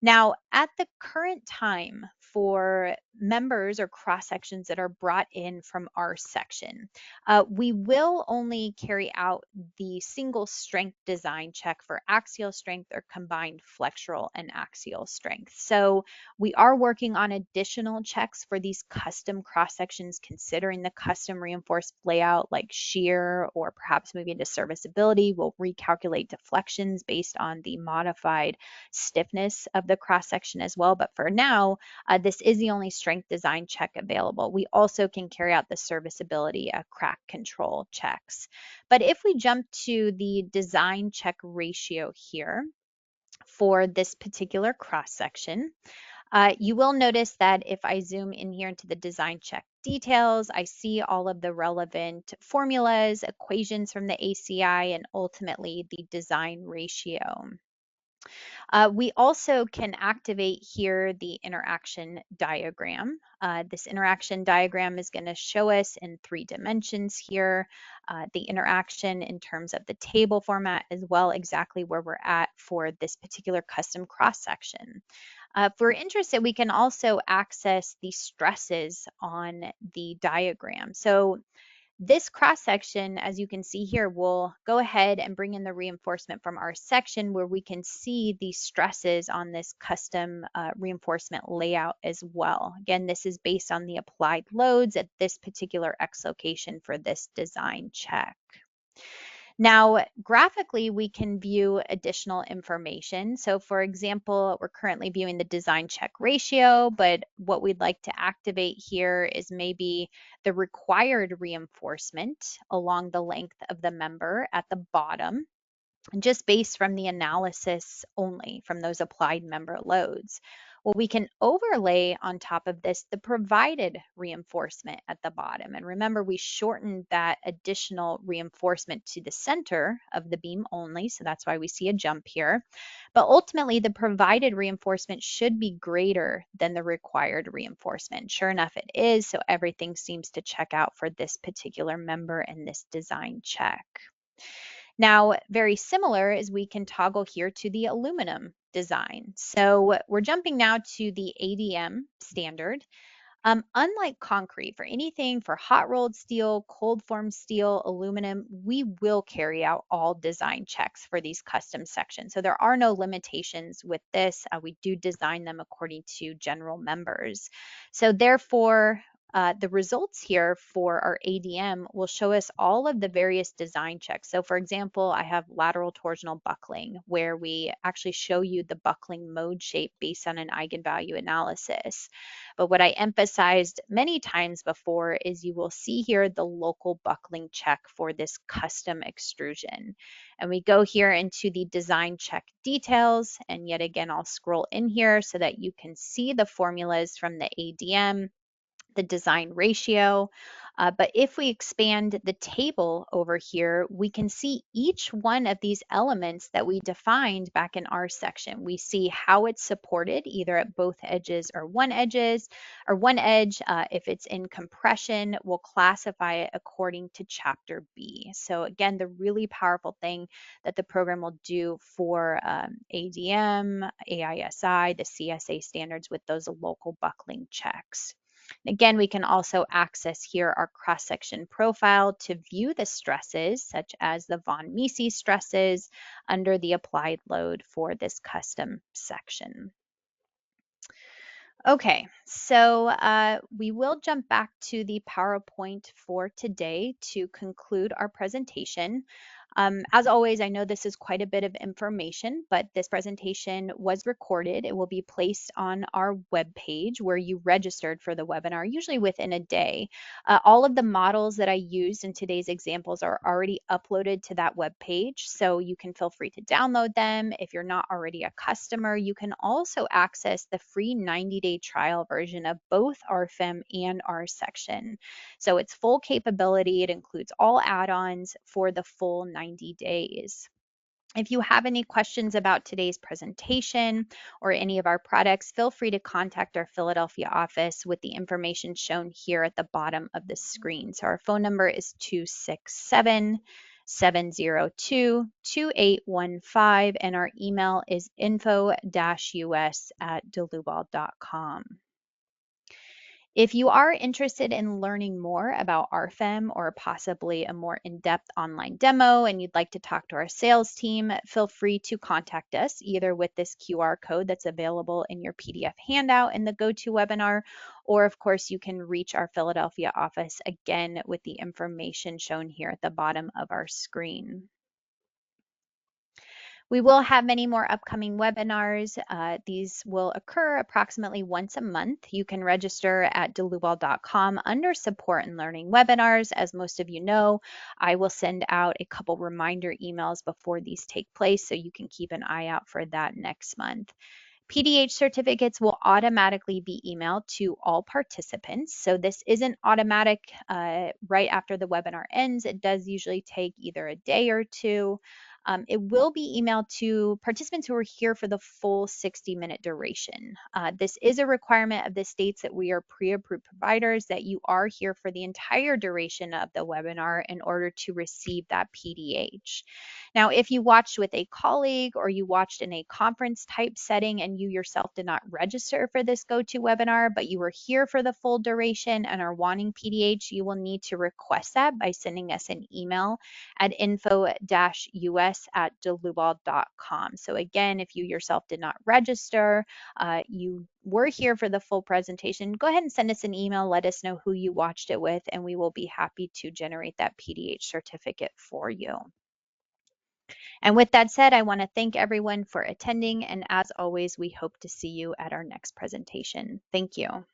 Now, at the current time for members or cross sections that are brought in from our section, we will only carry out the single strength design check for axial strength or combined flexural and axial strength. So we are working on additional checks for these custom cross sections, considering the custom reinforced layout like shear or perhaps moving into serviceability. We'll recalculate deflections based on the modified stiffness of the cross section as well. But for now, this is the only strength design check available. We also can carry out the serviceability crack control checks. But if we jump to the design check ratio here for this particular cross section, you will notice that if I zoom in here into the design check details, I see all of the relevant formulas, equations from the ACI, and ultimately the design ratio. We also can activate here the interaction diagram. This interaction diagram is going to show us in 3 dimensions here, the interaction in terms of the table format as well, exactly where we're at for this particular custom cross section. If we're interested, we can also access the stresses on the diagram. So this cross section, as you can see here, will go ahead and bring in the reinforcement from our section where we can see the stresses on this custom reinforcement layout as well. Again, this is based on the applied loads at this particular X location for this design check. Now, graphically, we can view additional information. So for example, we're currently viewing the design check ratio, but what we'd like to activate here is maybe the required reinforcement along the length of the member at the bottom, just based from the analysis only from those applied member loads. Well, we can overlay on top of this the provided reinforcement at the bottom. And remember, we shortened that additional reinforcement to the center of the beam only, so that's why we see a jump here. But ultimately, the provided reinforcement should be greater than the required reinforcement. Sure enough, it is, so everything seems to check out for this particular member in this design check. Now, very similar is we can toggle here to the aluminum design. So we're jumping now to the ADM standard. Unlike concrete, for anything for hot rolled steel, cold formed steel, aluminum, we will carry out all design checks for these custom sections. So there are no limitations with this. We do design them according to general members. So therefore, the results here for our ADM will show us all of the various design checks. So for example, I have lateral torsional buckling, where we actually show you the buckling mode shape based on an eigenvalue analysis. But what I emphasized many times before is you will see here the local buckling check for this custom extrusion. And we go here into the design check details. And yet again, I'll scroll in here so that you can see the formulas from the ADM, the design ratio. But if we expand the table over here, we can see each one of these elements that we defined back in our section. We see how it's supported either at both edges or one edge. If it's in compression, we'll classify it according to chapter B. So again, the really powerful thing that the program will do for ADM, AISI, the CSA standards with those local buckling checks. Again, we can also access here our cross-section profile to view the stresses, such as the von Mises stresses under the applied load for this custom section. Okay, so we will jump back to the PowerPoint for today to conclude our presentation. As always, I know this is quite a bit of information, but this presentation was recorded. It will be placed on our webpage where you registered for the webinar, usually within a day. All of the models that I used in today's examples are already uploaded to that webpage, so you can feel free to download them. If you're not already a customer, you can also access the free 90-day trial version of both RFEM and RSECTION. So it's full capability. It includes all add-ons for the full 90 days. If you have any questions about today's presentation or any of our products, feel free to contact our Philadelphia office with the information shown here at the bottom of the screen. So our phone number is 267-702-2815, and our email is info-us@delubal.com. If you are interested in learning more about RFEM or possibly a more in-depth online demo and you'd like to talk to our sales team, feel free to contact us either with this QR code that's available in your PDF handout in the GoToWebinar, or of course you can reach our Philadelphia office again with the information shown here at the bottom of our screen. We will have many more upcoming webinars. These will occur approximately once a month. You can register at delubal.com under support and learning webinars. As most of you know, I will send out a couple reminder emails before these take place, so you can keep an eye out for that next month. PDH certificates will automatically be emailed to all participants. So this isn't automatic right after the webinar ends. It does usually take either a day or two. It will be emailed to participants who are here for the full 60-minute duration. This is a requirement of the states that we are pre-approved providers, that you are here for the entire duration of the webinar in order to receive that PDH. Now, if you watched with a colleague or you watched in a conference type setting and you yourself did not register for this GoToWebinar, but you were here for the full duration and are wanting PDH, you will need to request that by sending us an email at info-us@delubal.com. So again, if you yourself did not register, you were here for the full presentation, go ahead and send us an email, let us know who you watched it with, and we will be happy to generate that PDH certificate for you. And with that said, I want to thank everyone for attending, and as always, we hope to see you at our next presentation. Thank you.